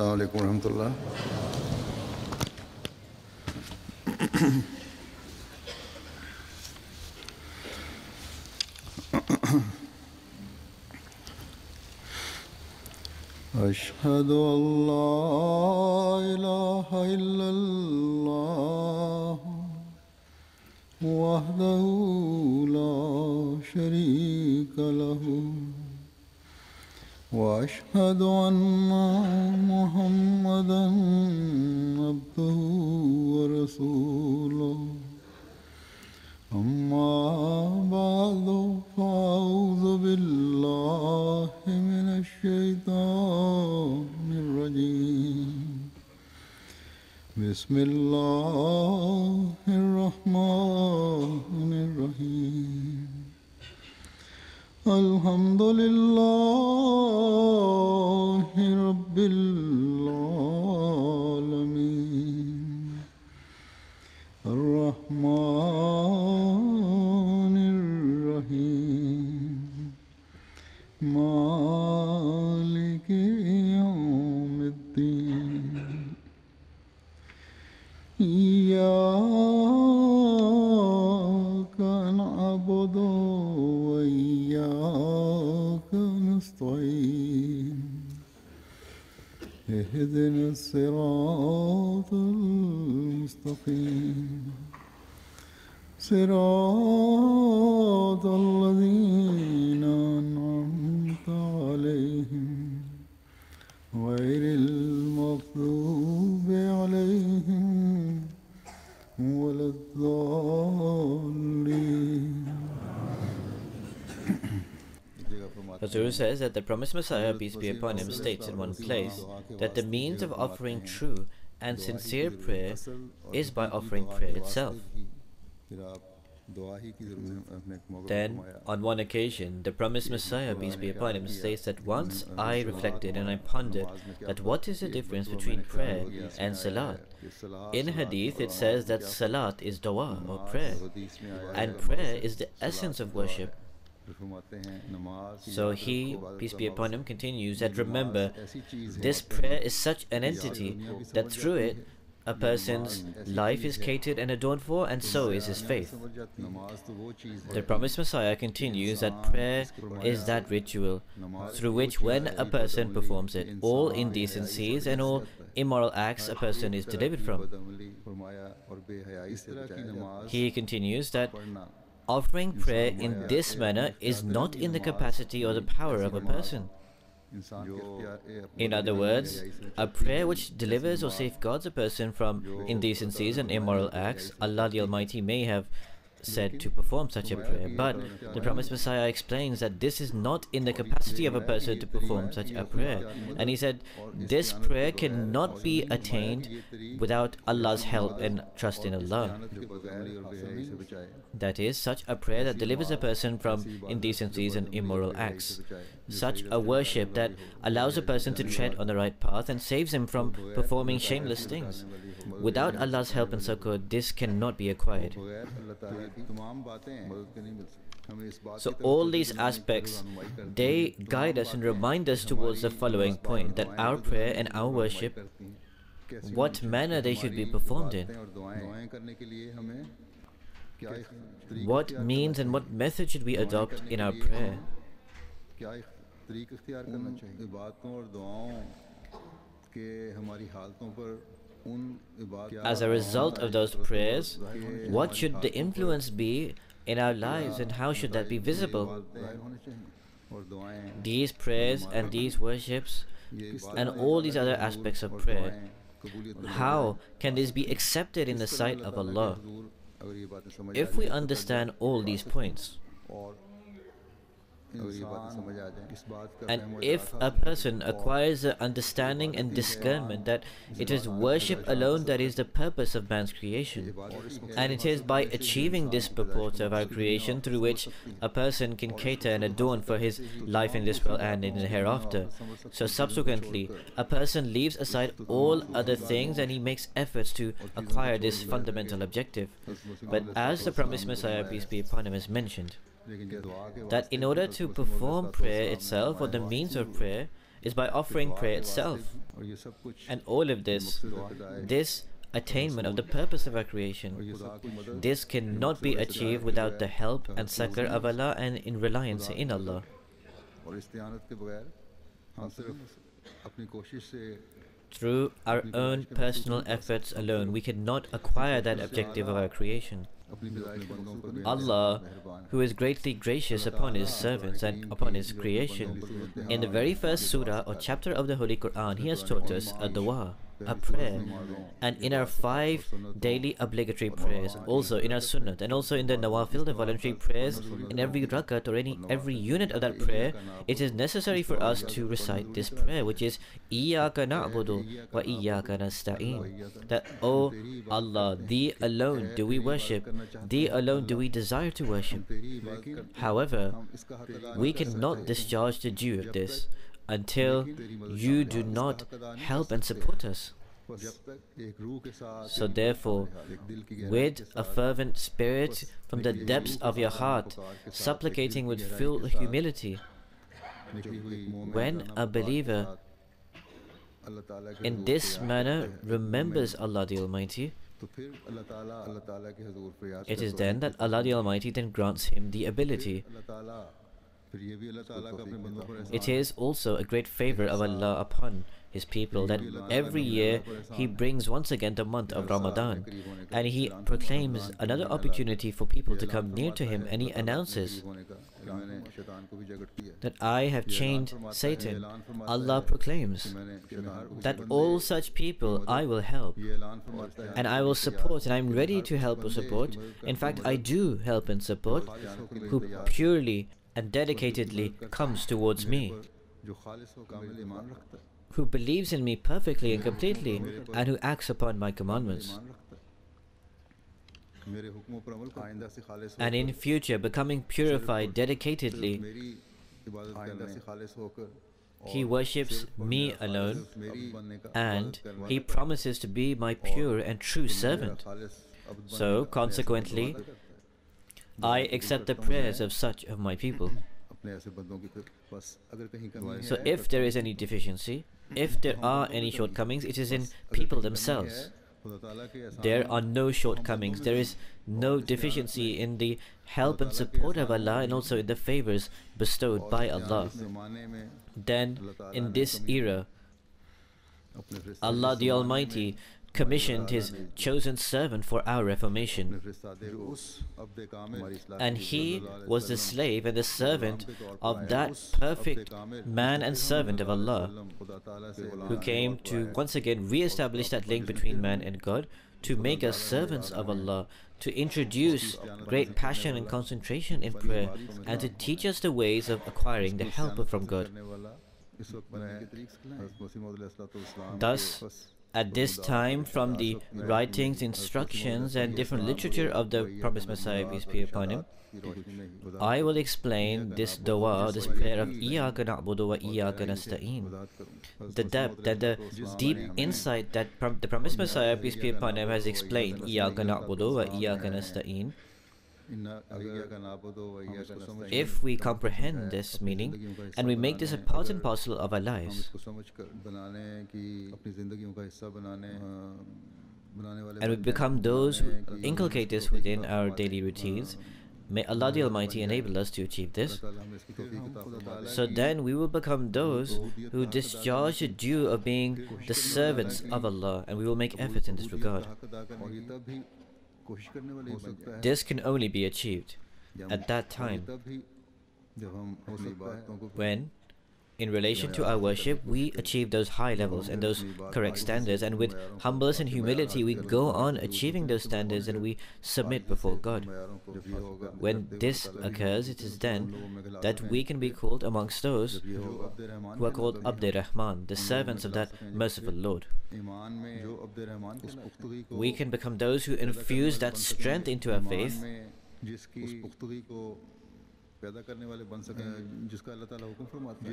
Assalamu alaikum warahmatullah. أشهد أن لا إله إلا الله وحده لا شريك له وأشهد أن محمدا عبده ورسوله أما بعد فأعوذ بالله من الشيطان الرجيم بسم الله الرحمن الرحيم الحمد لله رب العالمين الرحمن الرحيم مالك يوم الدين إياك نعبد وإياك نستعين اهدنا الصراط المستقيم صراط الذين أنعمت عليهم غير المغضوب عليهم ولا الضالين. Hazur says that the promised Messiah, peace be upon him, states in one place that the means of offering true and sincere prayer is by offering prayer itself. Then, on one occasion, the promised Messiah, peace be upon him, states that once I reflected and I pondered that what is the difference between prayer and salat. In hadith, it says that salat is dua or prayer, and prayer is the essence of worship. So he, peace be upon him, continues that remember, this prayer is such an entity that through it a person's life is catered and adorned for, and so is his faith. The promised Messiah continues that prayer is that ritual through which when a person performs it, all indecencies and all immoral acts a person is delivered from. He continues that offering prayer in this manner is not in the capacity or the power of a person. In other words, a prayer which delivers or safeguards a person from indecencies and immoral acts, Allah the Almighty may have said to perform such a prayer, but the promised Messiah explains that this is not in the capacity of a person to perform such a prayer, and he said this prayer cannot be attained without Allah's help and trust in Allah. That is, such a prayer that delivers a person from indecencies and immoral acts, such a worship that allows a person to tread on the right path and saves him from performing shameless things. Without Allah's help and succor, this cannot be acquired. So all these aspects, they guide us and remind us towards the following point, that our prayer and our worship, what manner they should be performed in. What means and what method should we adopt in our prayer? As a result of those prayers, what should the influence be in our lives, and how should that be visible? These prayers and these worships and all these other aspects of prayer, how can this be accepted in the sight of Allah? If we understand all these points, and if a person acquires the understanding and discernment that it is worship alone that is the purpose of man's creation, and it is by achieving this purport of our creation through which a person can cater and adorn for his life in this world and in the hereafter, so subsequently a person leaves aside all other things and he makes efforts to acquire this fundamental objective. But as the promised Messiah, peace be upon him, has mentioned, that in order to perform prayer itself, or the means of prayer, is by offering prayer itself. And all of this attainment of the purpose of our creation, this cannot be achieved without the help and succor of Allah and in reliance in Allah. Through our own personal efforts alone, we cannot acquire that objective of our creation. Allah, who is greatly gracious upon His servants and upon His creation, in the very first surah or chapter of the Holy Quran, He has taught us a dua, a prayer, and in our 5 daily obligatory prayers, also in our sunnat, and also in the nawafil, the voluntary prayers, in every rakat or every unit of that prayer, it is necessary for us to recite this prayer, which is Iyyaka na'budu wa iyyaka nasta'in. That, O Allah, Thee alone do we worship, Thee alone do we desire to worship. However, we cannot discharge the due of this until you do not help and support us. So therefore, with a fervent spirit from the depths of your heart, supplicating with full humility, when a believer in this manner remembers Allah the Almighty, it is then that Allah the Almighty then grants him the ability. It is also a great favor of Allah upon His people that every year He brings once again the month of Ramadan, and He proclaims another opportunity for people to come near to Him, and He announces that I have chained Satan. Allah proclaims that all such people I will help, and I will support, and I am ready to help or support. In fact, I do help and support who purely and dedicatedly comes towards me, who believes in me perfectly and completely, and who acts upon my commandments, and in future becoming purified dedicatedly. He worships me alone, and he promises to be my pure and true servant. So consequently, I accept the prayers of such of my people. So if there is any deficiency, if there are any shortcomings, it is in people themselves. There are no shortcomings, there is no deficiency in the help and support of Allah, and also in the favors bestowed by Allah. Then in this era, Allah the Almighty commissioned His chosen servant for our reformation, and he was the slave and the servant of that perfect man and servant of Allah, who came to once again re-establish that link between man and God, to make us servants of Allah, to introduce great passion and concentration in prayer, and to teach us the ways of acquiring the help from God. Thus, at this time, from the writings, instructions, and different literature of the Promised Messiah, peace be upon him, I will explain this dua, this prayer of Iyyaka na'budu wa iyyaka nasta'in. The depth and the deep insight that the Promised Messiah, peace be upon him, has explained, Iyyaka na'budu wa iyyaka nasta'in. If we comprehend this meaning and we make this a part and parcel of our lives, and we become those who inculcate this within our daily routines, may Allah the Almighty enable us to achieve this. So then we will become those who discharge the due of being the servants of Allah, and we will make efforts in this regard. This can only be achieved at that time when, in relation to our worship, we achieve those high levels and those correct standards, and with humbleness and humility we go on achieving those standards and we submit before God. When this occurs, it is then that we can be called amongst those who are called Abd Rahman, the servants of that merciful Lord. We can become those who infuse that strength into our faith,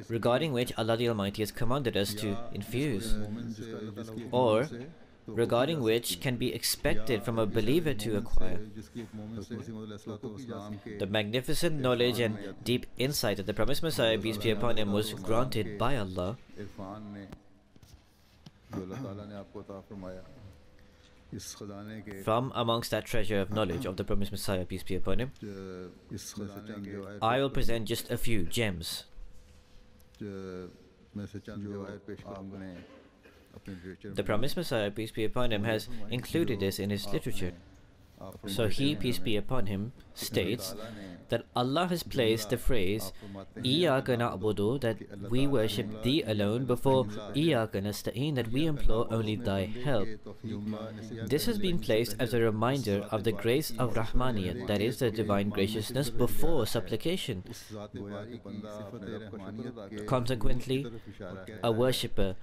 regarding which Allah the Almighty has commanded us to infuse, or regarding which can be expected from a believer to acquire. The magnificent knowledge and deep insight that the promised Messiah, peace be upon him, was granted by Allah. From amongst that treasure of knowledge of the promised Messiah, peace be upon him, I will present just a few gems. The promised Messiah, peace be upon him, has included this in his literature. So he, peace be upon him, states that Allah has placed the phrase Iyaka na'budu, that we worship thee alone, before Iyaka nasta'een, that we implore only thy help. This has been placed as a reminder of the grace of Rahmaniyat, that is the divine graciousness, before supplication. Consequently, a worshipper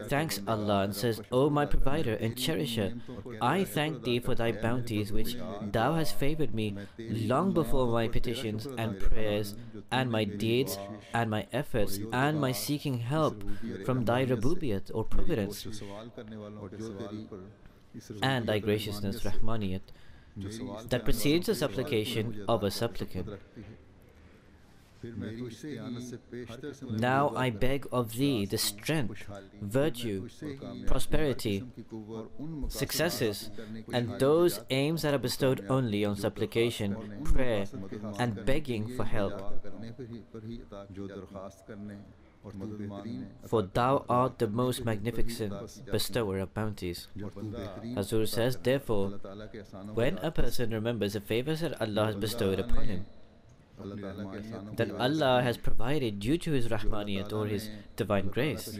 thanks Allah and says, O my provider and cherisher, I thank thee for thy bounties which thou hast favored me long before my petitions and prayers and my deeds and my efforts and my seeking help from thy Rububiyat or providence and thy graciousness Rahmaniyat that precedes the supplication of a supplicant. Now I beg of thee the strength, virtue, prosperity, successes, and those aims that are bestowed only on supplication, prayer, and begging for help. For thou art the most magnificent bestower of bounties. Hazur says, therefore, when a person remembers the favors that Allah has bestowed upon him, that Allah has provided due to His Rahmaniyat or His divine grace,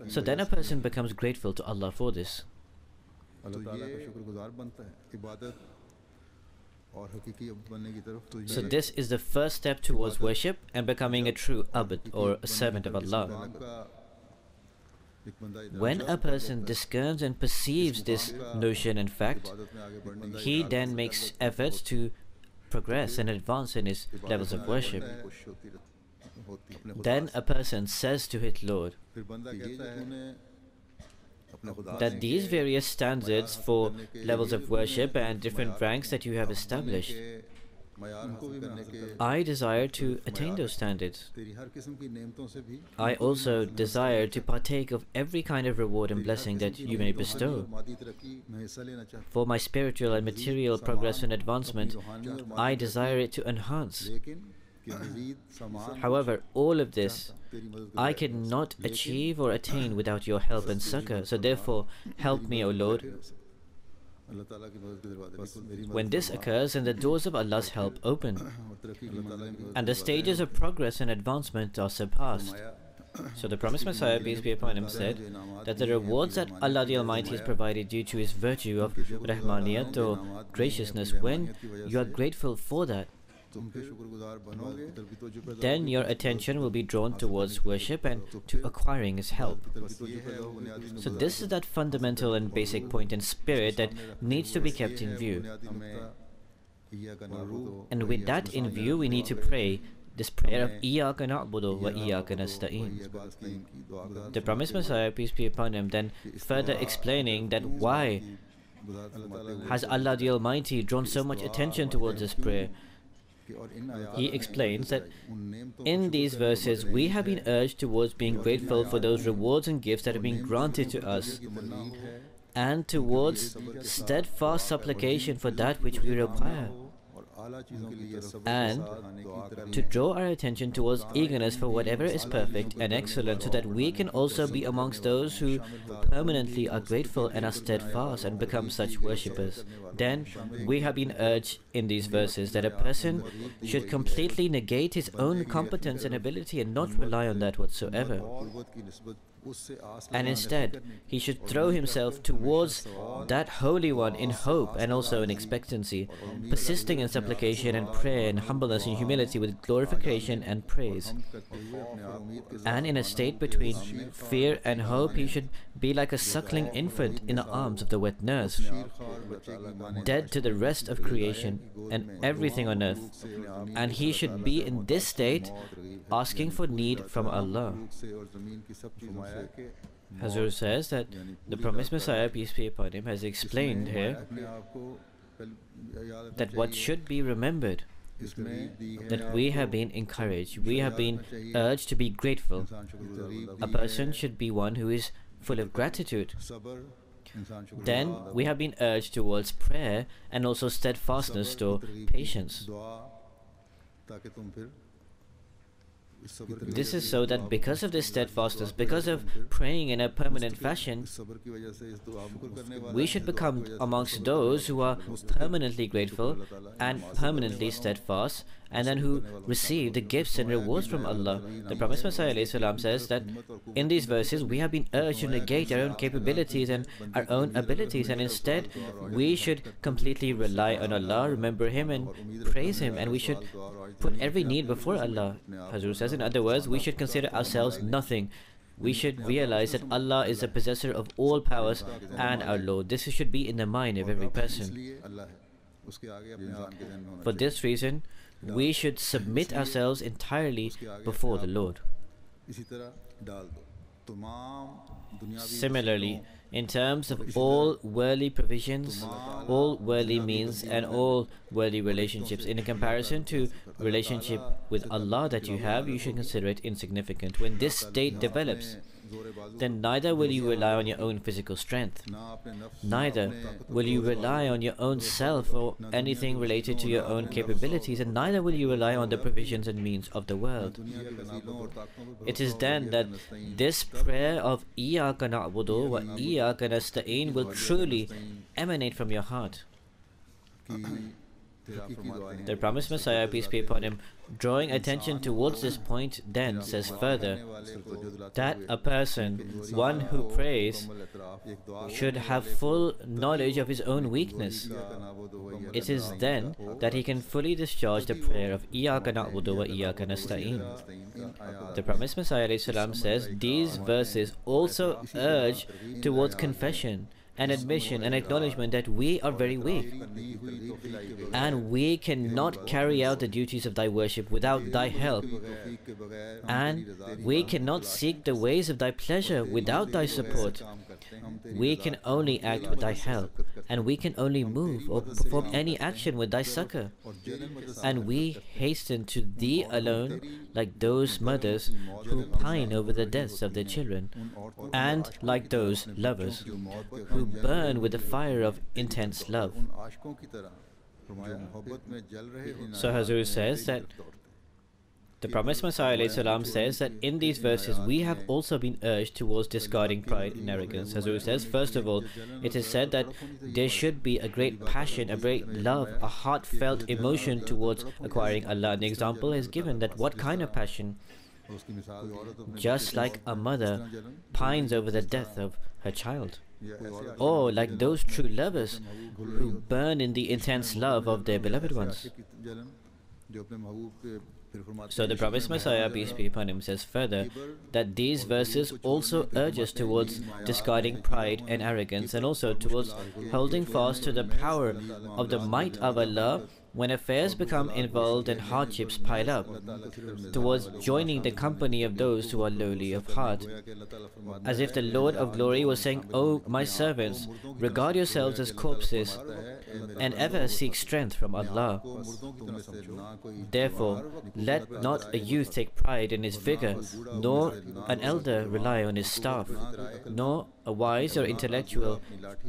so then a person becomes grateful to Allah for this. So this is the first step towards worship and becoming a true abd or a servant of Allah. When a person discerns and perceives this notion and fact, he then makes efforts to progress and advance in his levels of worship. Then a person says to his Lord that these various standards for levels of worship and different ranks that you have established, I desire to attain those standards. I also desire to partake of every kind of reward and blessing that you may bestow. For my spiritual and material progress and advancement, I desire it to enhance. However, all of this I cannot achieve or attain without your help and succor. So therefore, help me, O Lord. When this occurs, then the doors of Allah's help open, and the stages of progress and advancement are surpassed. So the promised Messiah, peace be upon him, said that the rewards that Allah the Almighty has provided due to His virtue of Rahmaniyat or graciousness, when you are grateful for that, then your attention will be drawn towards worship and to acquiring His help. So this is that fundamental and basic point and spirit that needs to be kept in view. And with that in view, we need to pray this prayer of Iyaka na'budu wa Iyaka nasta'een. The promised Messiah, peace be upon him, then further explaining that why has Allah the Almighty drawn so much attention towards this prayer. He explains that in these verses we have been urged towards being grateful for those rewards and gifts that have been granted to us, and towards steadfast supplication for that which we require, and to draw our attention towards eagerness for whatever is perfect and excellent, so that we can also be amongst those who permanently are grateful and are steadfast and become such worshippers. Then we have been urged in these verses that a person should completely negate his own competence and ability and not rely on that whatsoever, and instead he should throw himself towards that Holy One in hope and also in expectancy, persisting in supplication and prayer and humbleness and humility with glorification and praise. And in a state between fear and hope, he should be like a suckling infant in the arms of the wet nurse, dead to the rest of creation and everything on earth. And he should be in this state, asking for need from Allah. Hazur says that the promised Messiah, peace be upon him, has explained here that what should be remembered, that we have been encouraged, we have been urged to be grateful. A person should be one who is full of gratitude. Then we have been urged towards prayer and also steadfastness or patience. This is so that because of this steadfastness, because of praying in a permanent fashion, we should become amongst those who are permanently grateful and permanently steadfast, and then who receive the gifts and rewards from Allah. The Prophet ﷺ says that in these verses we have been urged to negate our own capabilities and our own abilities, and instead we should completely rely on Allah, remember Him and praise Him, and we should put every need before Allah. Hazur says, in other words, we should consider ourselves nothing. We should realize that Allah is the possessor of all powers and our Lord. This should be in the mind of every person. For this reason, we should submit ourselves entirely before the Lord. Similarly, in terms of all worldly provisions, all worldly means and all worldly relationships, in comparison to relationship with Allah that you have, you should consider it insignificant. When this state develops, then neither will you rely on your own physical strength, neither will you rely on your own self or anything related to your own capabilities, and neither will you rely on the provisions and means of the world. It is then that this prayer of Iyyaka na'budu wa Iyyaka nasta'in will truly emanate from your heart. The promised Messiah, peace be upon him, drawing attention towards this point, then says further that a person, one who prays, should have full knowledge of his own weakness. It is then that he can fully discharge the prayer of Iyyaka na'budu wa Iyyaka nasta'in. The promised Messiah ﷺ says these verses also urge towards confession and admission and acknowledgement that we are very weak, and we cannot carry out the duties of thy worship without thy help, and we cannot seek the ways of thy pleasure without thy support. We can only act with thy help, and we can only move or perform any action with thy succor, and we hasten to thee alone like those mothers who pine over the deaths of their children, and like those lovers who burn with the fire of intense love. So Hazur says that the promised Messiah ﷺ says that in these verses we have also been urged towards discarding pride and arrogance. Hazur says, first of all, it is said that there should be a great passion, a great love, a heartfelt emotion towards acquiring Allah. An example is given that what kind of passion? Just like a mother pines over the death of her child, or like those true lovers who burn in the intense love of their beloved ones. So the Prophet Messiah, peace be upon him, says further that these verses also urge us towards discarding pride and arrogance, and also towards holding fast to the power of the might of Allah when affairs become involved and hardships pile up, towards joining the company of those who are lowly of heart. As if the Lord of Glory was saying, "O my servants, regard yourselves as corpses and ever seek strength from Allah. Therefore, let not a youth take pride in his vigor, nor an elder rely on his staff, nor a wise or intellectual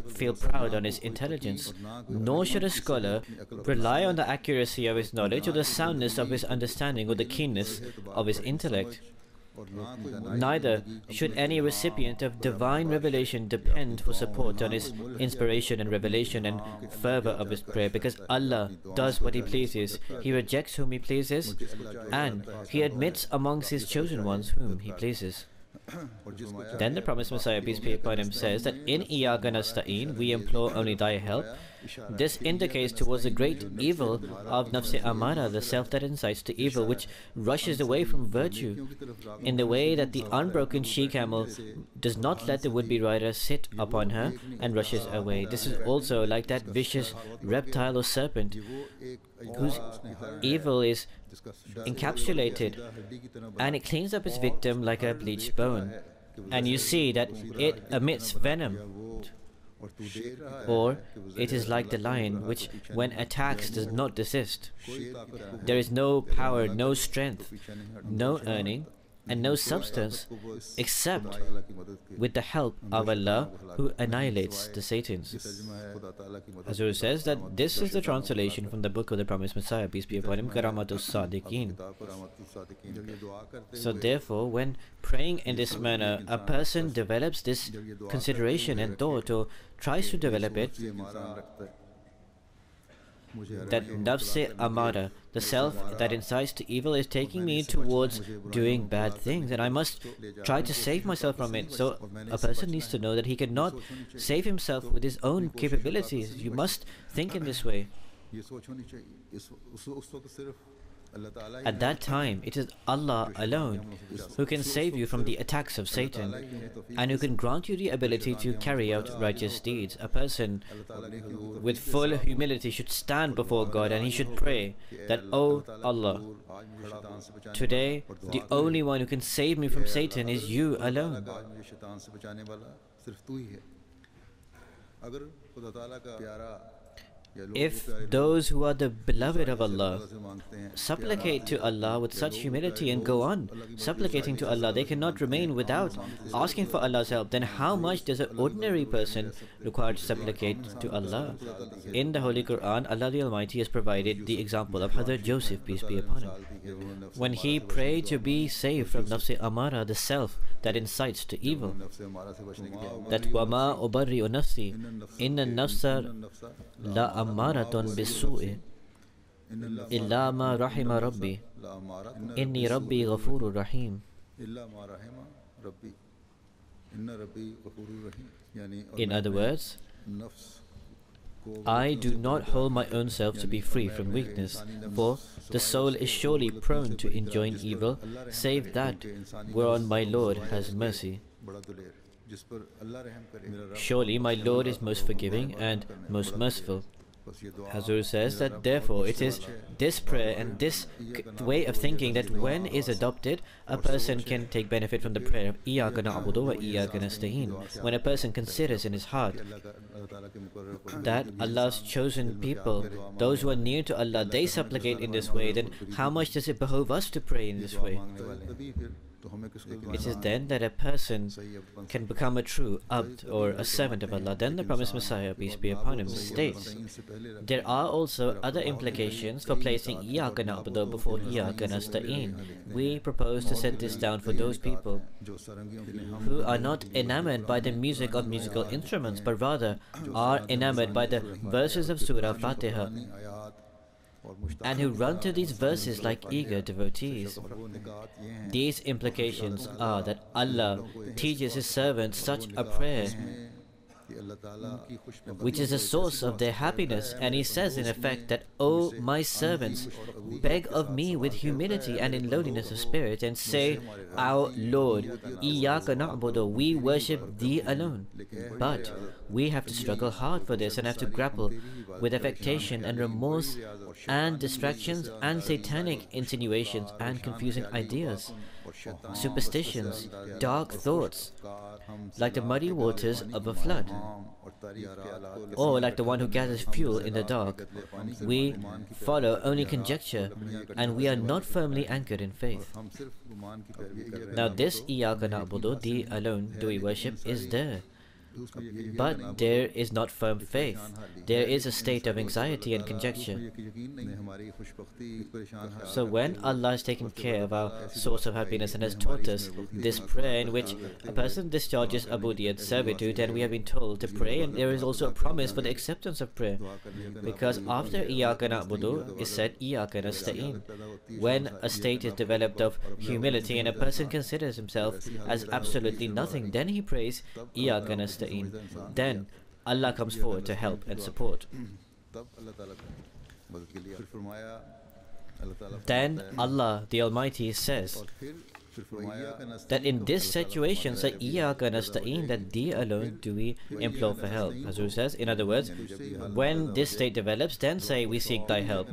feel proud on his intelligence, nor should a scholar rely on the accuracy of his knowledge or the soundness of his understanding or the keenness of his intellect. Neither should any recipient of divine revelation depend for support on his inspiration and revelation and fervor of his prayer, because Allah does what He pleases. He rejects whom He pleases, and He admits amongst His chosen ones whom He pleases." Then the promised Messiah, peace be upon him, says that in Iyyaka nasta'in we implore only thy help. This indicates towards the great evil of nafs-e amara, the self that incites to evil, which rushes away from virtue, in the way that the unbroken she-camel does not let the would-be rider sit upon her and rushes away. This is also like that vicious reptile or serpent whose evil is encapsulated, and it cleans up its victim like a bleached bone. and you see that it emits venom, or it is like the lion which, when attacks, does not desist. There is no power, no strength, no earning, and no substance except with the help of Allah, who annihilates the Satans. Hazur says that this is the translation from the book of the promised Messiah, peace be upon him, Karamatus Sadiqeen. So therefore, when praying in this manner, a person develops this consideration and thought, or tries to develop it, that nafs-e amara, the self that incites to evil, is taking me towards doing bad things, and I must try to save myself from it. So a person needs to know that he cannot save himself with his own capabilities. You must think in this way. At that time, it is Allah alone who can save you from the attacks of Satan, and who can grant you the ability to carry out righteous deeds. A person with full humility should stand before God, and he should pray that, "Oh Allah, today the only one who can save me from Satan is you alone." If those who are the beloved of Allah supplicate to Allah with such humility and go on supplicating to Allah, they cannot remain without asking for Allah's help, then how much does an ordinary person require to supplicate to Allah? In the Holy Quran, Allah the Almighty has provided the example of Hazrat Joseph, peace be upon him. When he prayed to be saved from nafs-e amara, the self that incites to evil, that wama ubarri'u nafsi inna nafsa la ammaratun bis-su'i illa ma rahima rabbi inni rabbi ghafurur rahim. In other words, I do not hold my own self to be free from weakness, for the soul is surely prone to enjoin evil, save that whereon my Lord has mercy. Surely my Lord is most forgiving and most merciful. Hazur says that therefore it is this prayer and this way of thinking that when is adopted, a person can take benefit from the prayer of Iyyaka na'budu wa iyyaka nasta'in. When a person considers in his heart that Allah's chosen people, those who are near to Allah, they supplicate in this way, then how much does it behove us to pray in this way? It is then that a person can become a true abd, or a servant of Allah. Then the promised Messiah, peace be upon him, states, there are also other implications for placing Iyyaka na'budu before Iyyaka nasta'in. We propose to set this down for those people who are not enamored by the music of musical instruments, but rather are enamored by the verses of Surah Fatiha, and who run to these verses like eager devotees. These implications are that Allah teaches His servants such a prayer which is the source of their happiness, and He says in effect that, "O my servants, beg of me with humility and in lowliness of spirit, and say, Our Lord, Iyyaka na'budu, we worship Thee alone." But we have to struggle hard for this and have to grapple with affectation and remorse and distractions and satanic insinuations and confusing ideas, superstitions, dark thoughts, like the muddy waters of a flood, or like the one who gathers fuel in the dark. We follow only conjecture, and we are not firmly anchored in faith. Now this Iyyaka na'budu, Thee alone do we worship, is there. But there is not firm faith. There is a state of anxiety and conjecture. So when Allah has taken care of our source of happiness and has taught us this prayer in which a person discharges abudiyat, servitude, and we have been told to pray, and there is also a promise for the acceptance of prayer. Because after Iyyaka na'budu is said Iyyaka nasta'in. When a state is developed of humility and a person considers himself as absolutely nothing, then he prays Iyyaka nasta'in. Then Allah comes forward to help and support. Then Allah the Almighty says that in this situation, say Iyyaka nasta'in, that Thee alone do we implore for help. Hazur says, in other words, when this state develops, then say we seek Thy help.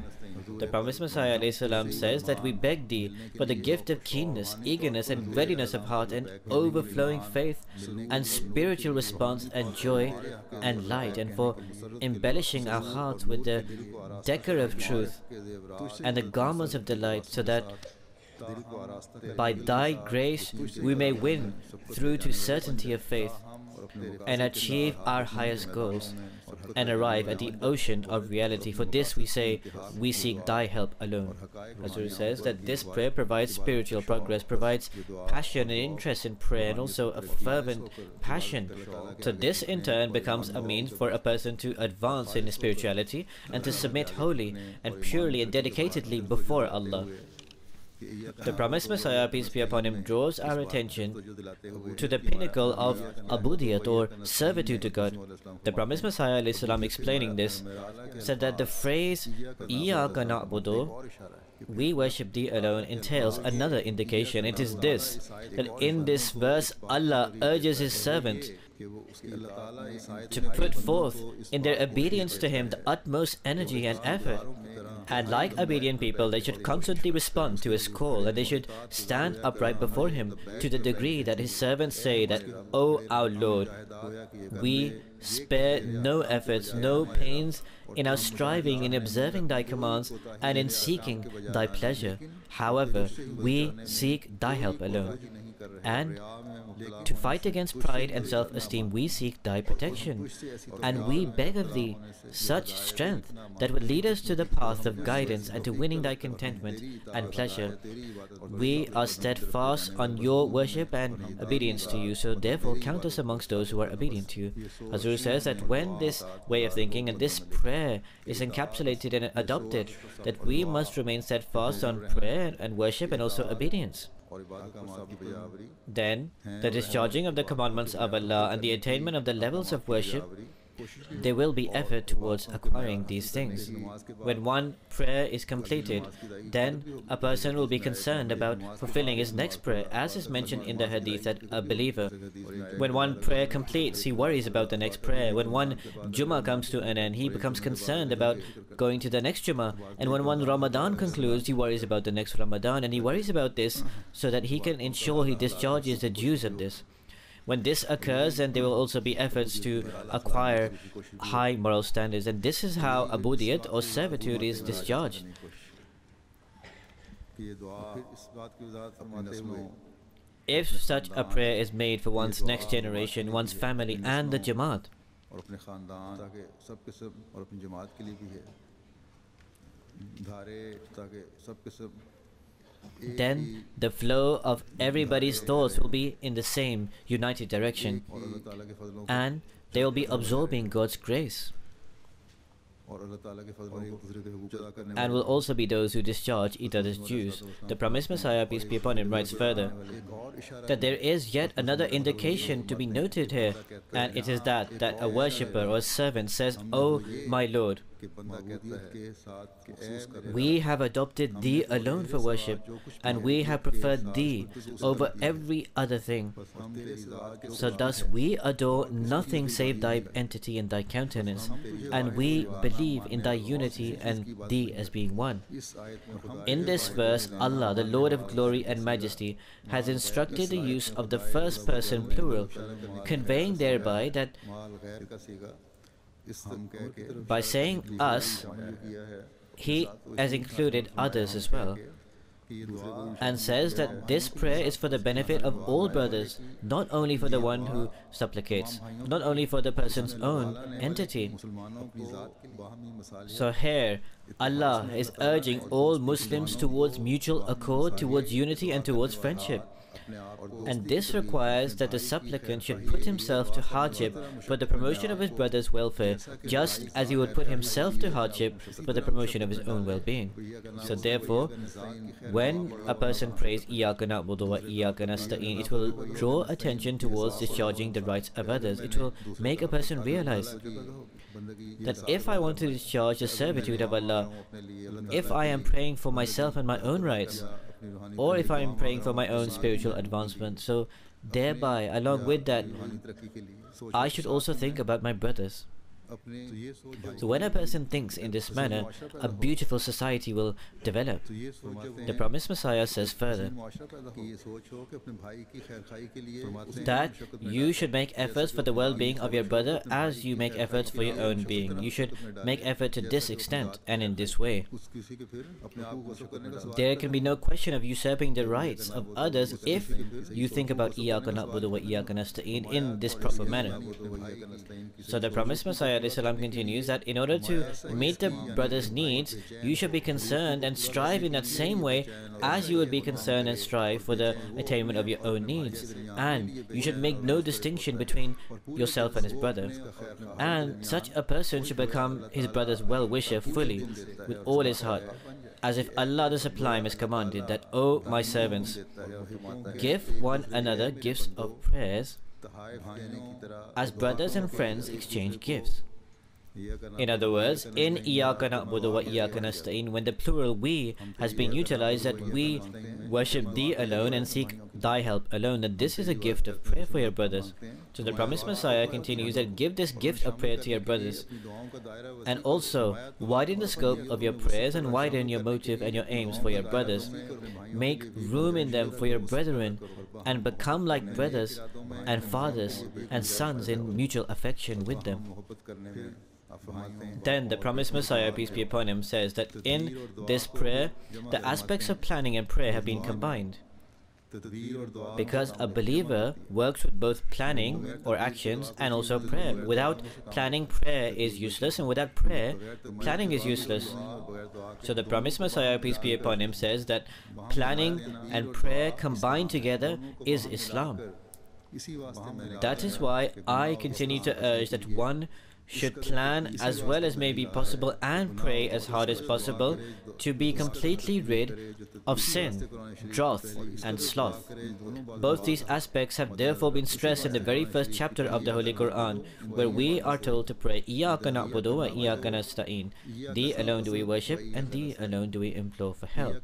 The Promised Messiah ﷺ says that we beg thee for the gift of keenness, eagerness and readiness of heart and overflowing faith and spiritual response and joy and light, and for embellishing our hearts with the decor of truth and the garments of delight, so that by thy grace we may win through to certainty of faith and achieve our highest goals and arrive at the ocean of reality. For this we say, we seek thy help alone. Hazur says that this prayer provides spiritual progress, provides passion and interest in prayer, and also a fervent passion. So this in turn becomes a means for a person to advance in spirituality and to submit wholly and purely and dedicatedly before Allah. The Promised Messiah, peace be upon him, draws our attention to the pinnacle of Abudiyat, or servitude to God. The Promised Messiah ﷺ, explaining this, said that the phrase Iyaka na'budu, we worship thee alone, entails another indication. It is this, that in this verse Allah urges his servant to put forth in their obedience to him the utmost energy and effort. And like obedient people, they should constantly respond to his call, and they should stand upright before him to the degree that his servants say that, O our Lord, we spare no efforts, no pains in our striving in observing thy commands and in seeking thy pleasure. However, we seek thy help alone. And to fight against pride and self-esteem, we seek thy protection. And we beg of thee such strength that would lead us to the path of guidance and to winning thy contentment and pleasure. We are steadfast on your worship and obedience to you, so therefore count us amongst those who are obedient to you. Hazur says that when this way of thinking and this prayer is encapsulated and adopted, that we must remain steadfast on prayer and worship and also obedience. Then, the discharging of the commandments of Allah and the attainment of the levels of worship, there will be effort towards acquiring these things. When one prayer is completed, then a person will be concerned about fulfilling his next prayer, as is mentioned in the hadith that a believer, when one prayer completes, he worries about the next prayer. When one Jummah comes to an end, he becomes concerned about going to the next Jummah. And when one Ramadan concludes, he worries about the next Ramadan, and he worries about this so that he can ensure he discharges the dues of this. When this occurs, then there will also be efforts to acquire high moral standards, and this is how Abudiyat or servitude is discharged. If such a prayer is made for one's next generation, one's family and the Jamaat, then the flow of everybody's thoughts will be in the same united direction, and they will be absorbing God's grace, and will also be those who discharge each other's dues. The Promised Messiah, peace be upon him, writes further that there is yet another indication to be noted here, and it is that a worshipper or a servant says, O my Lord, we have adopted thee alone for worship, and we have preferred thee over every other thing. So thus we adore nothing save thy entity and thy countenance, and we believe in thy unity and thee as being one. In this verse, Allah, the Lord of glory and majesty, has instructed the use of the first person plural, conveying thereby that by saying us, he has included others as well, and says that this prayer is for the benefit of all brothers, not only for the one who supplicates, not only for the person's own entity. So here, Allah is urging all Muslims towards mutual accord, towards unity and towards friendship. And this requires that the supplicant should put himself to hardship for the promotion of his brother's welfare, just as he would put himself to hardship for the promotion of his own well-being. So therefore, when a person prays Iyaka na'budu wa Iyaka nasta'in, it will draw attention towards discharging the rights of others. It will make a person realize that if I want to discharge the servitude of Allah, if I am praying for myself and my own rights, or if I am praying for my own spiritual advancement, so thereby, along with that, I should also think about my brothers. So when a person thinks in this manner, a beautiful society will develop. The promised Messiah says further that you should make efforts for the well-being of your brother as you make efforts for your own being. You should make effort to this extent and in this way. There can be no question of usurping the rights of others if you think about Iyyaka na'budu wa iyyaka nasta'in in this proper manner. So the promised Messiah continues that in order to meet the brother's needs, you should be concerned and strive in that same way as you would be concerned and strive for the attainment of your own needs. And you should make no distinction between yourself and his brother. And such a person should become his brother's well-wisher fully, with all his heart, as if Allah the Sublime has commanded that, O my servants, give one another gifts of prayers as brothers and friends exchange gifts. In other words, in Iyyaka na'budu wa iyyaka nasta'in, when the plural we has been utilized, that we worship thee alone and seek thy help alone, that this is a gift of prayer for your brothers. So the promised Messiah continues that give this gift of prayer to your brothers, and also widen the scope of your prayers and widen your motive and your aims for your brothers. Make room in them for your brethren and become like brothers and fathers and sons in mutual affection with them. Then the promised Messiah, peace be upon him, says that in this prayer, the aspects of planning and prayer have been combined. Because a believer works with both planning or actions and also prayer. Without planning, prayer is useless, and without prayer, planning is useless. So the promised Messiah, peace be upon him, says that planning and prayer combined together is Islam. That is why I continue to urge that one should plan as well as may be possible and pray as hard as possible to be completely rid of sin, droth and sloth. Both these aspects have therefore been stressed in the very first chapter of the Holy Quran, where we are told to pray Iyyaka na'budu wa iyyaka nasta'in. Thee alone do we worship and thee alone do we implore for help.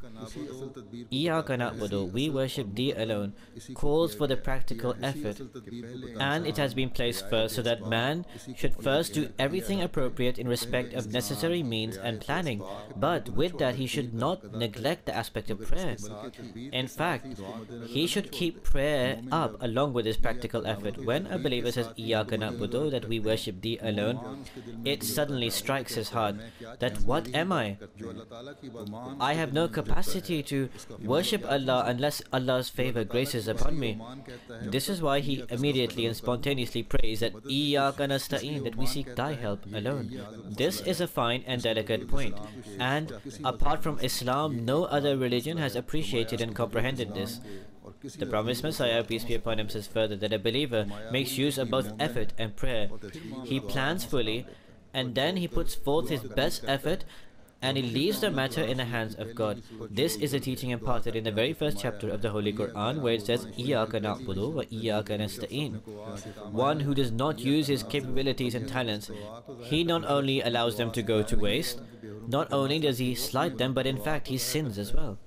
Iyyaka na'budu, we worship thee alone, calls for the practical effort, and it has been placed first so that man should first do everything appropriate in respect of necessary means and planning, but with that he should not neglect the aspect of prayer. In fact, he should keep prayer up along with his practical effort. When a believer says Iyyaka na'budu, that we worship thee alone, it suddenly strikes his heart that what am I? I have no capacity to worship Allah unless Allah's favor graces upon me. This is why he immediately and spontaneously prays that Iyyaka nasta'in, that we seek thy help alone. This is a fine and delicate point, and apart from Islam, no other religion has appreciated and comprehended this. The promised Messiah, peace be upon him, says further that a believer makes use of both effort and prayer. He plans fully, and then he puts forth his best effort, and he leaves the matter in the hands of God. This is a teaching imparted in the very first chapter of the Holy Quran, where it says, Iyyaka na'budu wa iyyaka nasta'in. One who does not use his capabilities and talents, he not only allows them to go to waste, not only does he slight them, but in fact he sins as well.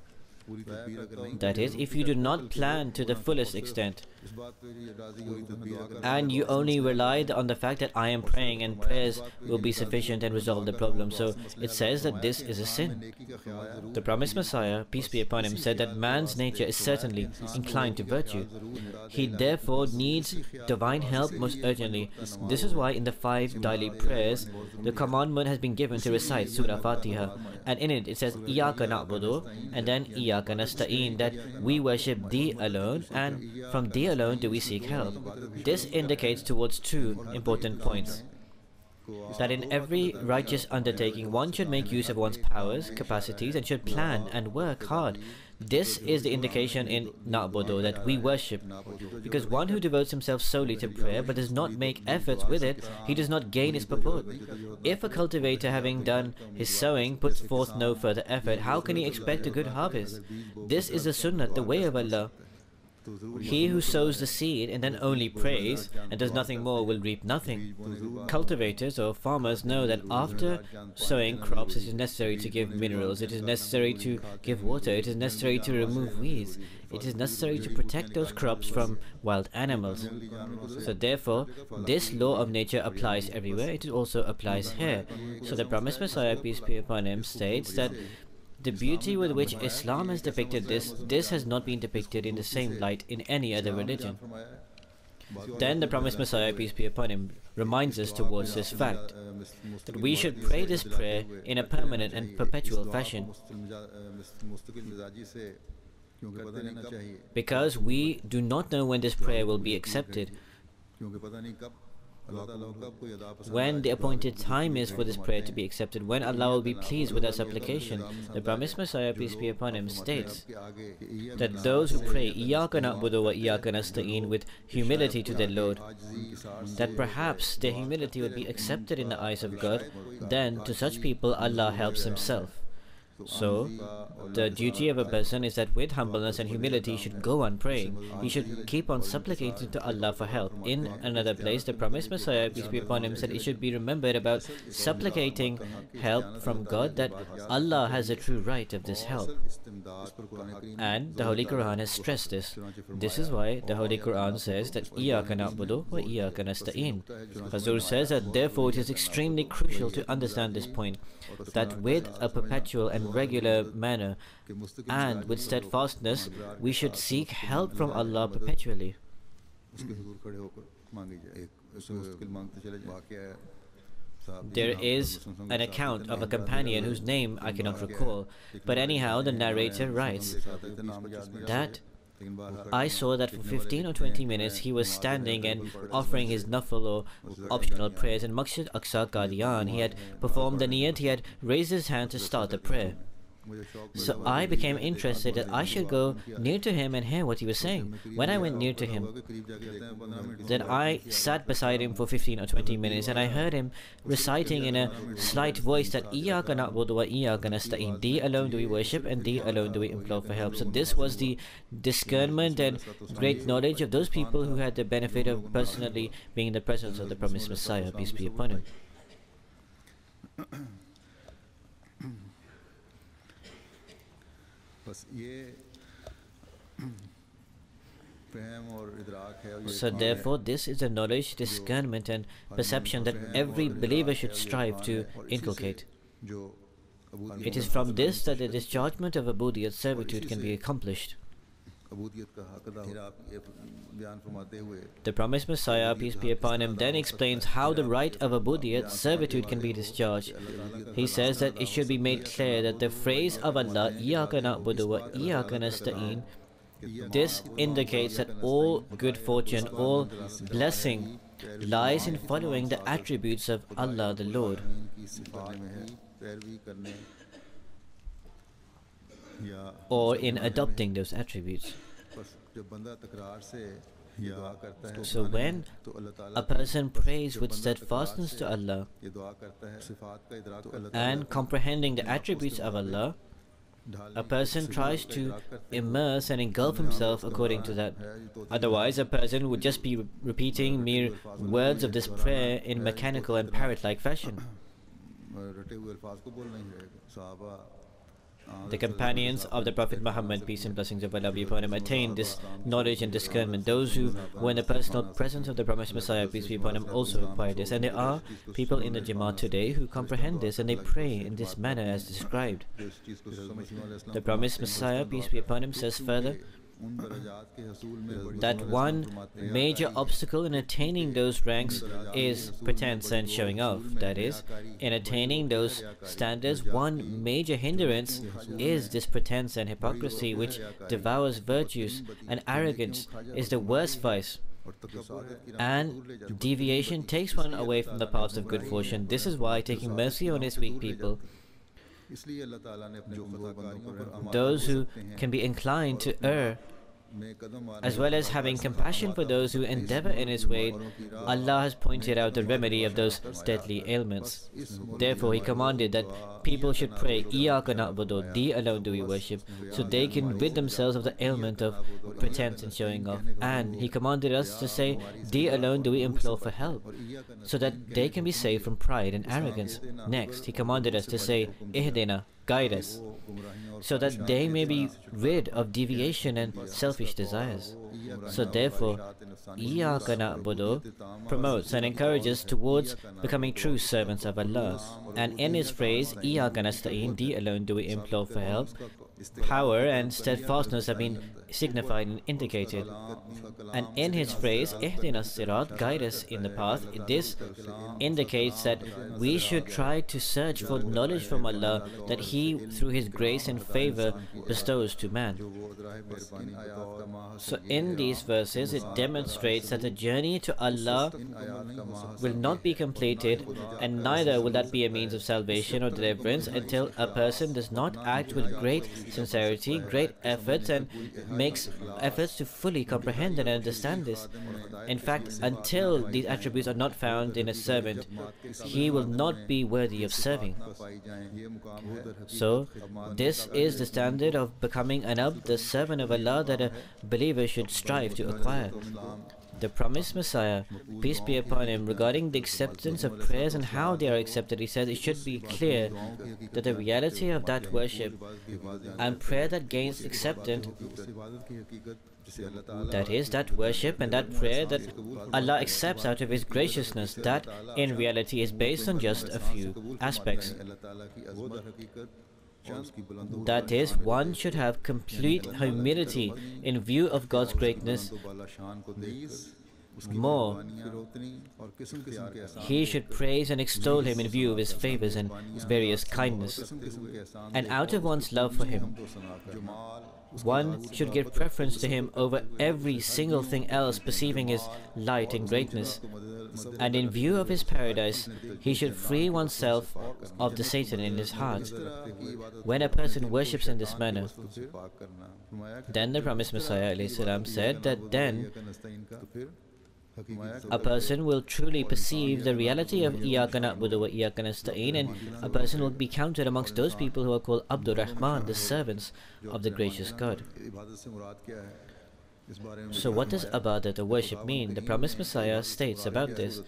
That is, if you do not plan to the fullest extent, and you only relied on the fact that I am praying and prayers will be sufficient and resolve the problem. So it says that this is a sin. The promised Messiah, peace be upon him, said that man's nature is certainly inclined to virtue. He therefore needs divine help most urgently. This is why in the 5 daily prayers, the commandment has been given to recite Surah Fatiha, and in it says Iyyaka na'budu and then Iyyaka nasta'in, that we worship thee alone, and from thee alone do we seek help. This indicates towards 2 important points. That in every righteous undertaking, one should make use of one's powers, capacities, and should plan and work hard. This is the indication in Na'budu, that we worship. Because one who devotes himself solely to prayer but does not make efforts with it, he does not gain its purport. If a cultivator, having done his sowing, puts forth no further effort, how can he expect a good harvest? This is the sunnah, the way of Allah. He who sows the seed and then only prays and does nothing more will reap nothing. Cultivators or farmers know that after sowing crops it is necessary to give minerals, it is necessary to give water, it is necessary to remove weeds, it is necessary to protect those crops from wild animals. So therefore, this law of nature applies everywhere, it also applies here. So the promised Messiah, peace be upon him, states that the beauty with which Islam has depicted this has not been depicted in the same light in any other religion. Then the promised Messiah, peace be upon him, reminds us towards this fact, that we should pray this prayer in a permanent and perpetual fashion, because we do not know when this prayer will be accepted. When the appointed time is for this prayer to be accepted, when Allah will be pleased with our supplication. The promised Messiah, peace be upon him, states that those who pray Iyyaka na'budu wa iyyaka nasta'in with humility to their Lord, that perhaps their humility would be accepted in the eyes of God, then to such people Allah helps Himself. So, the duty of a person is that with humbleness and humility he should go on praying. He should keep on supplicating to Allah for help. In another place, the promised Messiah, peace be upon him, said it should be remembered about supplicating help from God, that Allah has a true right of this help. And the Holy Quran has stressed this. This is why the Holy Quran says that Iyyaka na'budu wa iyyaka nasta'in. Hazur says that therefore it is extremely crucial to understand this point, that with a perpetual and regular manner and with steadfastness we should seek help from Allah perpetually. There is an account of a companion whose name I cannot recall, but anyhow the narrator writes that I saw that for 15 or 20 minutes he was standing and offering his nafil or optional prayers in Masjid Aqsa Qadian. He had performed the niyat, he had raised his hand to start the prayer. So I became interested that I should go near to him and hear what he was saying. When I went near to him, then I sat beside him for 15 or 20 minutes and I heard him reciting in a slight voice that Iyyaka na'budu wa iyyaka nasta'in, Thee alone do we worship and Thee alone do we implore for help. So this was the discernment and great knowledge of those people who had the benefit of personally being in the presence of the promised Messiah, peace be upon him. So therefore this is the knowledge, discernment and perception that every believer should strive to inculcate. It is from this that the dischargement of Ubudiyat, servitude, can be accomplished. The promised Messiah, peace be upon him, then explains how the right of Ubudiyat, servitude, can be discharged. He says that it should be made clear that the phrase of Allah, Iyyaka na'budu wa iyyaka nasta'in, this indicates that all good fortune, all blessing lies in following the attributes of Allah the Lord, or in adopting those attributes. So when a person prays with steadfastness to Allah and comprehending the attributes of Allah, a person tries to immerse and engulf himself according to that. Otherwise, a person would just be repeating mere words of this prayer in mechanical and parrot-like fashion. The companions of the Prophet Muhammad, peace and blessings of Allah be upon him, attained this knowledge and discernment. Those who were in the personal presence of the promised Messiah, peace be upon him, also acquired this. And there are people in the Jamaat today who comprehend this and they pray in this manner as described. The promised Messiah, peace be upon him, says further that one major obstacle in attaining those ranks is pretense and showing off. That is, in attaining those standards, one major hindrance is this pretense and hypocrisy which devours virtues, and arrogance is the worst vice. And deviation takes one away from the paths of good fortune. This is why, taking mercy on his weak people, those who can be inclined to err, as well as having compassion for those who endeavor in His way, Allah has pointed out the remedy of those deadly ailments. Therefore, He commanded that people should pray, Iyaka na'budu, Thee alone do we worship, so they can rid themselves of the ailment of pretense and showing off. And He commanded us to say, Thee alone do we implore for help, so that they can be saved from pride and arrogance. Next, He commanded us to say, Ihdina, guide us, so that they may be rid of deviation and selfish desires. So therefore, Iyaka na'budu promotes and encourages towards becoming true servants of Allah. And in His phrase, Iyaka nasta'in, Thee alone do we implore for help, power and steadfastness have been signified and indicated. And in His phrase, Ihdina sirat, guide us in the path, this indicates that we should try to search for knowledge from Allah that He, through His grace and favor, bestows to man. So in these verses, it demonstrates that the journey to Allah will not be completed, and neither will that be a means of salvation or deliverance until a person does not act with great sincerity, great efforts, and makes efforts to fully comprehend and understand this. In fact, until these attributes are not found in a servant, he will not be worthy of serving. So, this is the standard of becoming an abd, the servant of Allah, that a believer should strive to acquire. The promised Messiah, peace be upon him, regarding the acceptance of prayers and how they are accepted, he says it should be clear that the reality of that worship and prayer that gains acceptance, that is, that worship and that prayer that Allah accepts out of His graciousness, that in reality is based on just a few aspects. That is, one should have complete humility in view of God's greatness. More, he should praise and extol Him in view of His favors and various kindness. And out of one's love for Him, one should give preference to Him over every single thing else, perceiving His light and greatness. And in view of His paradise, he should free oneself of the Satan in his heart. When a person worships in this manner, then the promised Messiah ﷺ said that then a person will truly perceive the reality of Iyaka na'budu wa Iyaka nasta'in, and a person will be counted amongst those people who are called Abdur Rahman, the servants of the gracious God. So what does ibadat or worship mean? The promised Messiah states about this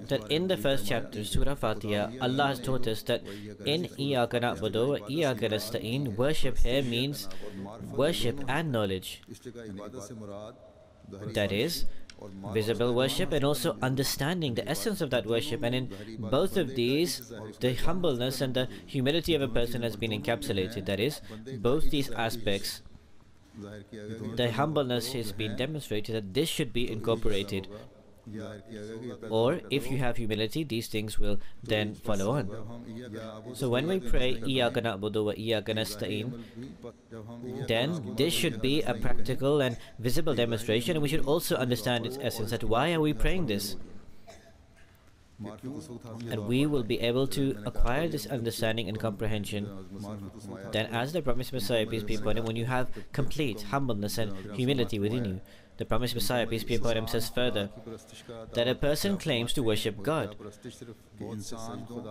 that in the first chapter, Surah Fatiha, Allah has taught us that in Iyaka na'budu wa Iyaka nasta'in, worship here means worship and knowledge. That is, visible worship and also understanding the essence of that worship, and in both of these, the humbleness and the humility of a person has been encapsulated. That is, both these aspects, the humbleness has been demonstrated, that this should be incorporated. Or if you have humility, these things will then follow on. So when we pray Iyaka na'budu wa Iyaka nasta'in, then this should be a practical and visible demonstration, and we should also understand its essence, that why are we praying this? And we will be able to acquire this understanding and comprehension. Then, as the promised Messiah, peace be upon him, when you have complete humbleness and humility within you, the promised Messiah, peace be upon him, says further that a person claims to worship God.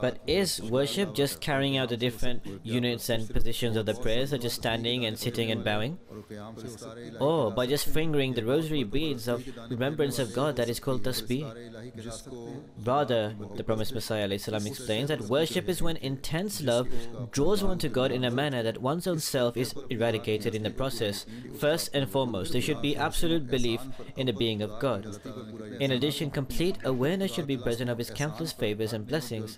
But is worship just carrying out the different units and positions of the prayers, such as standing and sitting and bowing? Or by just fingering the rosary beads of remembrance of God that is called tasbih? Rather, the promised Messiah ﷺ explains that worship is when intense love draws one to God in a manner that one's own self is eradicated in the process. First and foremost, there should be absolute belief in the being of God. In addition, complete awareness should be present of His countless favors and blessings.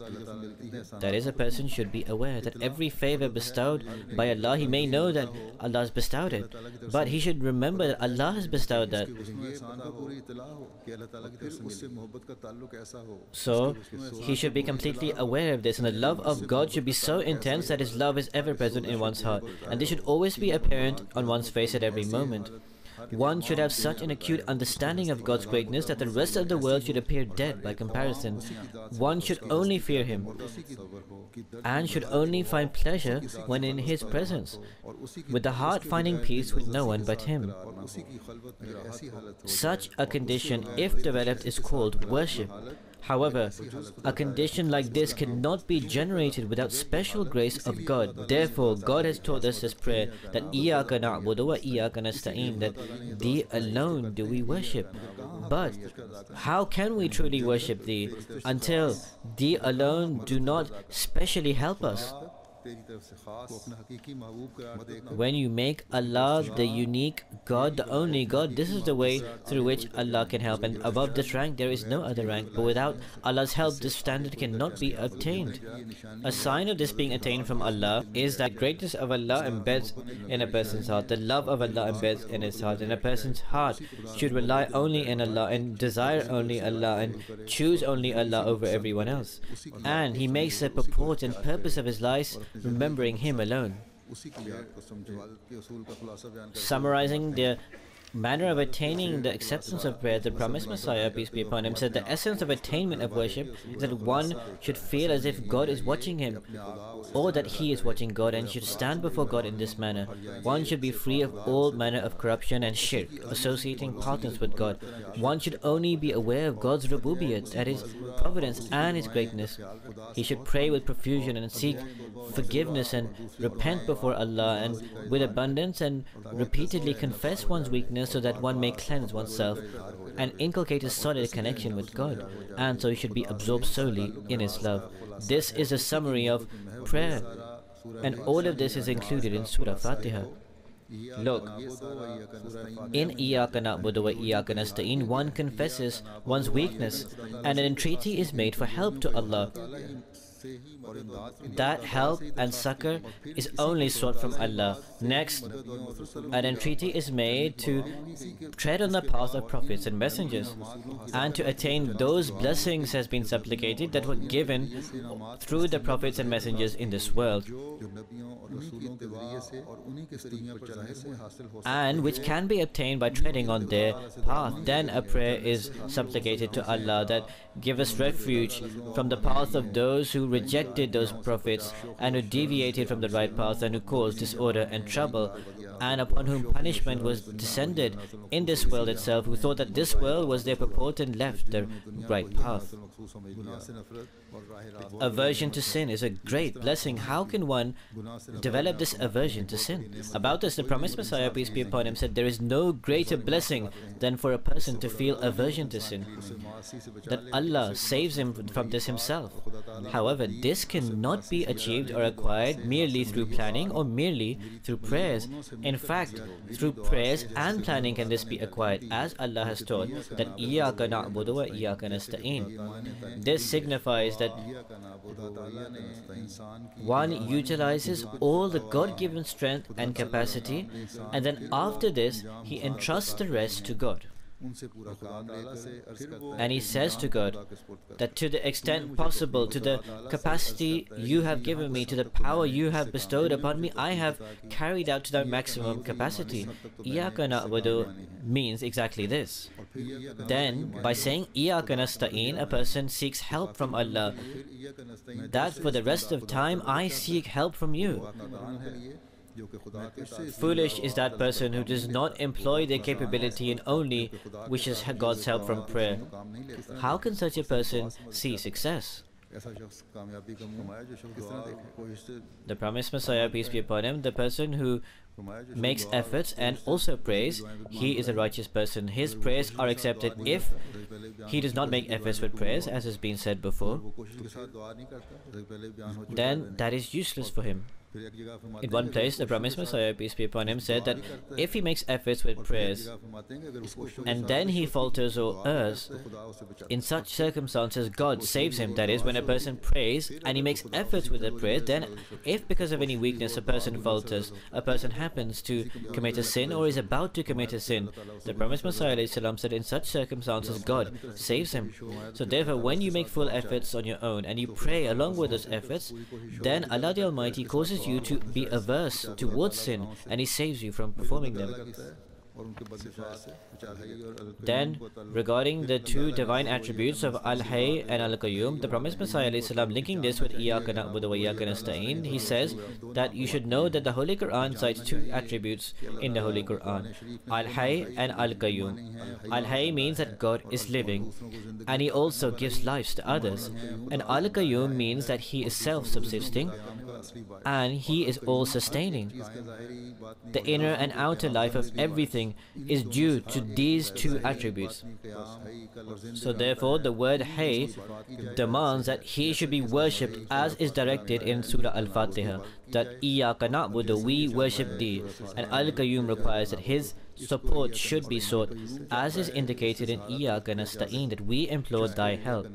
That is, a person should be aware that every favor bestowed by Allah, he may know that Allah has bestowed it, but he should remember that Allah has bestowed that. So, he should be completely aware of this, and the love of God should be so intense that His love is ever present in one's heart, and this should always be apparent on one's face at every moment. one should have such an acute understanding of God's greatness that the rest of the world should appear dead by comparison. One should only fear Him and should only find pleasure when in His presence, with the heart finding peace with no one but Him. Such a condition, if developed, is called worship. However, a condition like this cannot be generated without special grace of God. Therefore, God has taught us this prayer that Iyaka na'budu wa iyaka nasta'in, that Thee alone do we worship. But how can we truly worship Thee until Thee alone do not specially help us? When you make Allah the unique God, the only God, this is the way through which Allah can help, and above this rank there is no other rank. But without Allah's help, this standard cannot be obtained. A sign of this being attained from Allah is that greatness of Allah embeds in a person's heart. The love of Allah embeds in his heart, and a person's heart should rely only in Allah and desire only Allah and choose only Allah over everyone else. And he makes the purport and purpose of his life remembering Him alone. Summarizing the manner of attaining the acceptance of prayer, the promised Messiah, peace be upon him, said the essence of attainment of worship is that one should feel as if God is watching him, or that he is watching God, and should stand before God in this manner. One should be free of all manner of corruption and shirk, associating partners with God. One should only be aware of God's rububiyyat, that is, providence and His greatness. He should pray with profusion and seek forgiveness and repent before Allah, and with abundance, and repeatedly confess one's weakness so that one may cleanse oneself and inculcate a solid connection with God, and so he should be absorbed solely in His love. This is a summary of prayer, and all of this is included in Surah Fatiha. Look, in Iyaka na'budu wa iyaka nasta'in, one confesses one's weakness, and an entreaty is made for help to Allah. That help and succor is only sought from Allah. Next, an entreaty is made to tread on the path of prophets and messengers, and to attain those blessings has been supplicated that were given through the prophets and messengers in this world, and which can be obtained by treading on their path. Then a prayer is supplicated to Allah that give us refuge from the path of those who rejected those prophets and who deviated from the right path and who caused disorder and trouble, and upon whom punishment was descended in this world itself, who thought that this world was their purport and left the right path. Aversion to sin is a great blessing. How can one develop this aversion to sin? About this, the promised Messiah, peace be upon him, said there is no greater blessing than for a person to feel aversion to sin, that Allah saves him from this Himself. However, this cannot be achieved or acquired merely through planning or merely through prayers. In fact, through prayers and planning can this be acquired, as Allah has taught that Iyaka na'budu wa iyaka nasta'in. This signifies that one utilizes all the God-given strength and capacity, and then after this he entrusts the rest to God. And he says to God that to the extent possible, to the capacity you have given me, to the power you have bestowed upon me, I have carried out to the maximum capacity. Iyaka na'budu means exactly this. Then, by saying Iyaka nasta'in, a person seeks help from Allah, that for the rest of time I seek help from you. Foolish is that person who does not employ their capability and only wishes God's help from prayer. How can such a person see success? The promised Messiah, peace be upon him, the person who makes efforts and also prays, he is a righteous person. His prayers are accepted. If he does not make efforts with prayers, as has been said before, then that is useless for him. In one place, the promised Messiah, peace be upon him, said that if he makes efforts with prayers and then he falters or errs, in such circumstances God saves him. That is, when a person prays and he makes efforts with the prayer, then if because of any weakness a person falters, a person happens to commit a sin or is about to commit a sin, the promised Messiah said in such circumstances God saves him. So therefore, when you make full efforts on your own and you pray along with those efforts, then Allah the Almighty causes you to be averse towards sin and He saves you from performing them. Then, regarding the two divine attributes of Al-Hayy and Al-Qayyum, the promised Messiah ﷺ, linking this with Iyyaka na'budu wa iyyaka nasta'in, he says that you should know that the Holy Quran cites two attributes in the Holy Quran, Al-Hayy and Al-Qayyum. Al-Hayy means that God is living, and He also gives lives to others, and Al-Qayyum means that He is self-subsisting, and He is all-sustaining. The inner and outer life of everything is due to these two attributes. So therefore, the word Hay demands that He should be worshipped as is directed in Surah Al-Fatiha, that Iyyaka na'budu, we worship Thee, and Al-Qayyum requires that His support should be sought, as is indicated in Iyyaka nasta'in, that we implore Thy help.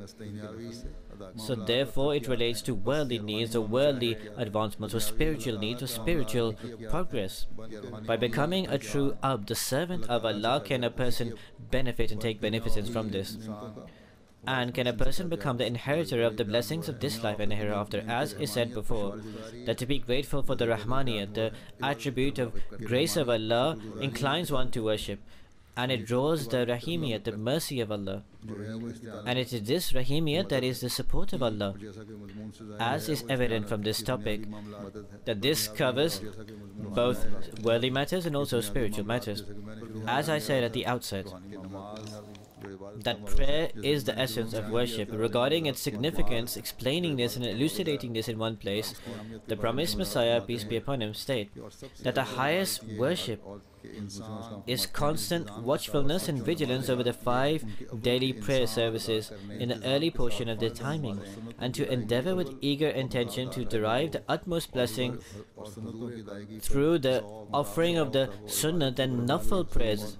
So therefore it relates to worldly needs or worldly advancements or spiritual needs or spiritual progress. By becoming a true Abd, the servant of Allah, can a person benefit and take beneficence from this. And can a person become the inheritor of the blessings of this life and the hereafter, as is said before, that to be grateful for the Rahmaniyat, the attribute of grace of Allah, inclines one to worship, and it draws the Rahimiyat, the mercy of Allah. And it is this Rahimiyat that is the support of Allah, as is evident from this topic, that this covers both worldly matters and also spiritual matters. As I said at the outset, that prayer is the essence of worship. Regarding its significance, explaining this and elucidating this in one place, the promised Messiah, peace be upon him, state that the highest worship is constant watchfulness and vigilance over the 5 daily prayer services in the early portion of their timing, and to endeavor with eager intention to derive the utmost blessing through the offering of the sunnat and nafal prayers.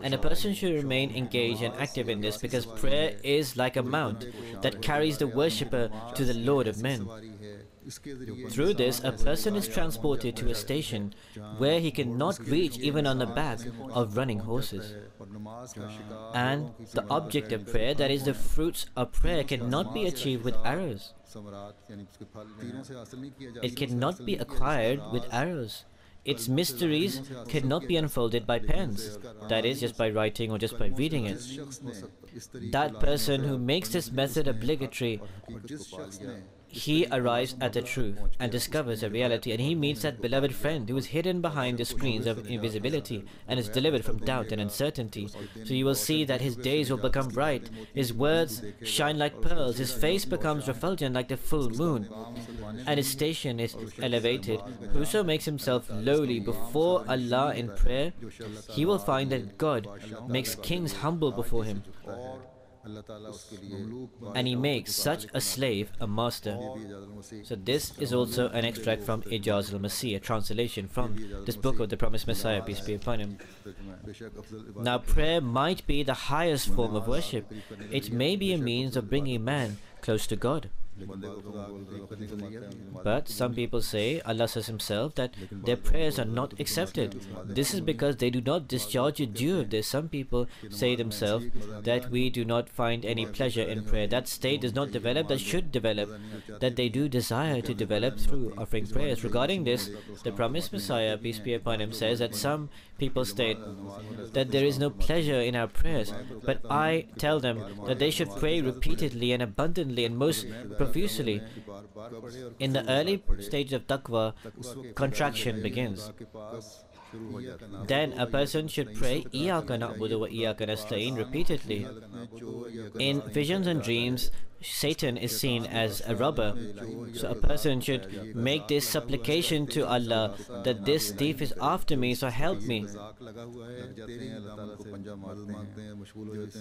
And a person should remain engaged and active in this, because prayer is like a mount that carries the worshipper to the Lord of men. Through this, a person is transported to a station where he cannot reach even on the back of running horses. And the object of prayer, that is the fruits of prayer, cannot be achieved with arrows. It cannot be acquired with arrows. Its mysteries cannot be unfolded by pens, that is, just by writing or just by reading it. That person who makes this method obligatory, he arrives at the truth and discovers a reality, and he meets that beloved friend who is hidden behind the screens of invisibility and is delivered from doubt and uncertainty. So you will see that his days will become bright, his words shine like pearls, his face becomes refulgent like the full moon, and his station is elevated. Whoso makes himself lowly before Allah in prayer, he will find that God makes kings humble before him, and He makes such a slave a master. So this is also an extract from Ijaz al-Masih, a translation from this book of the promised Messiah, peace be upon him. Now prayer might be the highest form of worship. It may be a means of bringing man close to God. But some people say, Allah says Himself, that their prayers are not accepted. This is because they do not discharge a due of this. Some people say themselves that we do not find any pleasure in prayer. That state does not develop, that should develop, that they do desire to develop through offering prayers. Regarding this, the promised Messiah, peace be upon him, says that some people state that there is no pleasure in our prayers, but I tell them that they should pray repeatedly and abundantly and most profusely. In the early stage of taqwa, contraction begins. Then a person should pray Iyyaka na'budu wa iyyaka nasta'in repeatedly. In visions and dreams, Satan is seen as a robber. So a person should make this supplication to Allah that this thief is after me, so help me.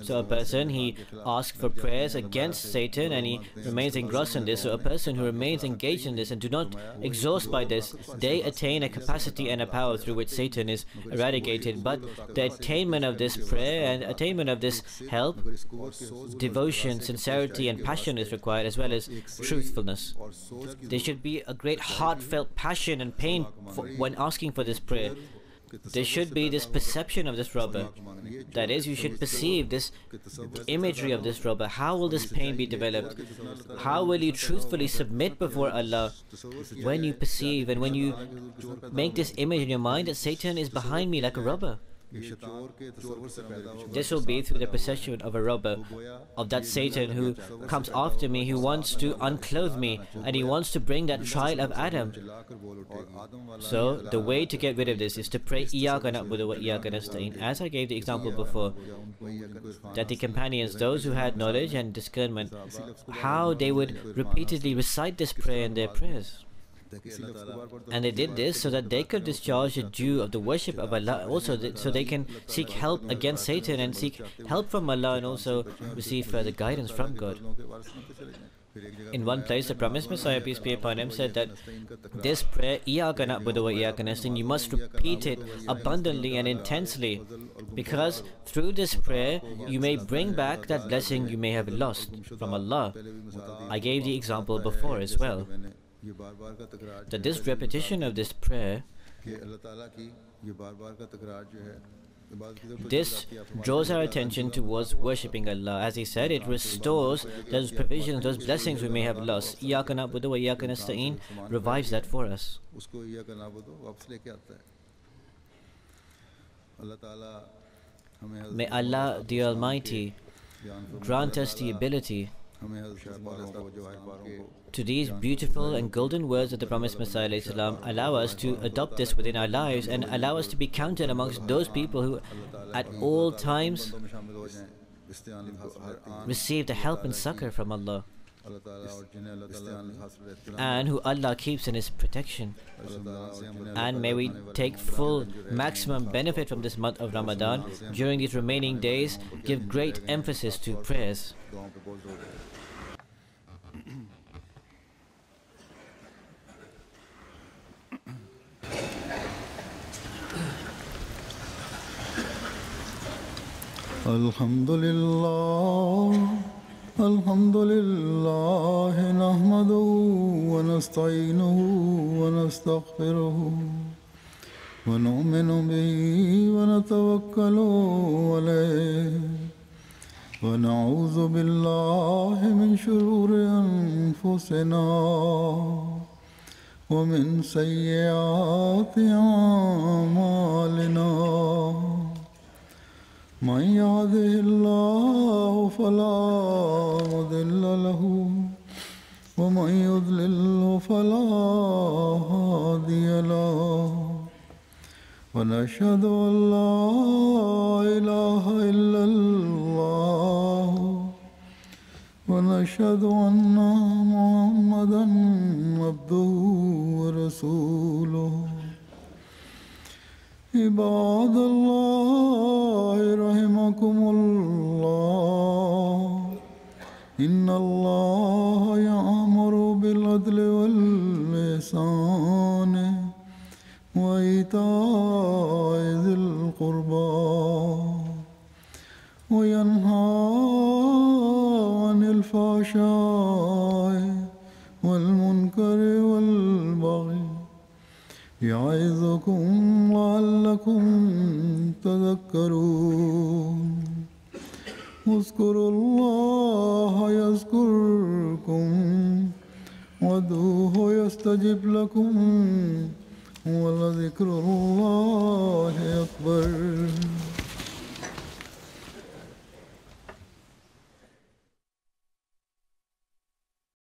So a person, he asks for prayers against Satan and he remains engrossed in this. So a person who remains engaged in this and do not exhaust by this, they attain a capacity and a power through which Satan is eradicated. But the attainment of this prayer and attainment of this help, devotion, sincerity and passion is required, as well as truthfulness. There should be a great heartfelt passion and pain when asking for this prayer. there should be this perception of this robber. That is, you should perceive this imagery of this robber. How will this pain be developed? How will you truthfully submit before Allah when you perceive and when you make this image in your mind that Satan is behind me like a robber? This will be through the perception of a robber, of that Satan who comes after me, who wants to unclothe me, and he wants to bring that child of Adam. So the way to get rid of this is to pray Iyyaka na'budu wa iyyaka nasta'in. As I gave the example before, that the companions, those who had knowledge and discernment, how they would repeatedly recite this prayer in their prayers. And they did this so that they could discharge the due of the worship of Allah, also so they can seek help against Satan and seek help from Allah and also receive further guidance from God. In one place, the promised Messiah, peace be upon him, said that this prayer, Iyyaka na'budu wa iyyaka nasta'in, you must repeat it abundantly and intensely, because through this prayer you may bring back that blessing you may have lost from Allah. I gave the example before as well, that this repetition of this prayer, this draws our attention towards worshipping Allah. As he said, it restores those provisions, those blessings we may have lost. Iyyaka na'budu wa iyyaka nasta'in revives that for us. May Allah the Almighty grant us the ability to these beautiful and golden words of the promised Messiah ﷺ, allow us to adopt this within our lives and allow us to be counted amongst those people who at all times receive the help and succor from Allah, and who Allah keeps in His protection. And may we take full maximum benefit from this month of Ramadan. During these remaining days, give great emphasis to prayers. Alhamdulillah, nahmaduhu wa nasta'inuhu wa nastaghfiruhu wa nu'minu bihi wa natawakkalu alayhi wa na'udhu billahi min shururi anfusina wa min sayyiati a'malina. من يهده الله فلا مضل له ومن يضلل فلا هادي له ونشهد أن لا إله إلا الله ونشهد أن محمدا عبده ورسوله. عباد الله رحمكم الله إن الله يأمر بالعدل والإحسان وإيتاء ذي القربى وينهى عن الفحشاء والمنكر والبغي يعظكم لعلكم تذكرون. اذكروا الله يذكركم وادعوه يستجب لكم ولذكر الله أكبر.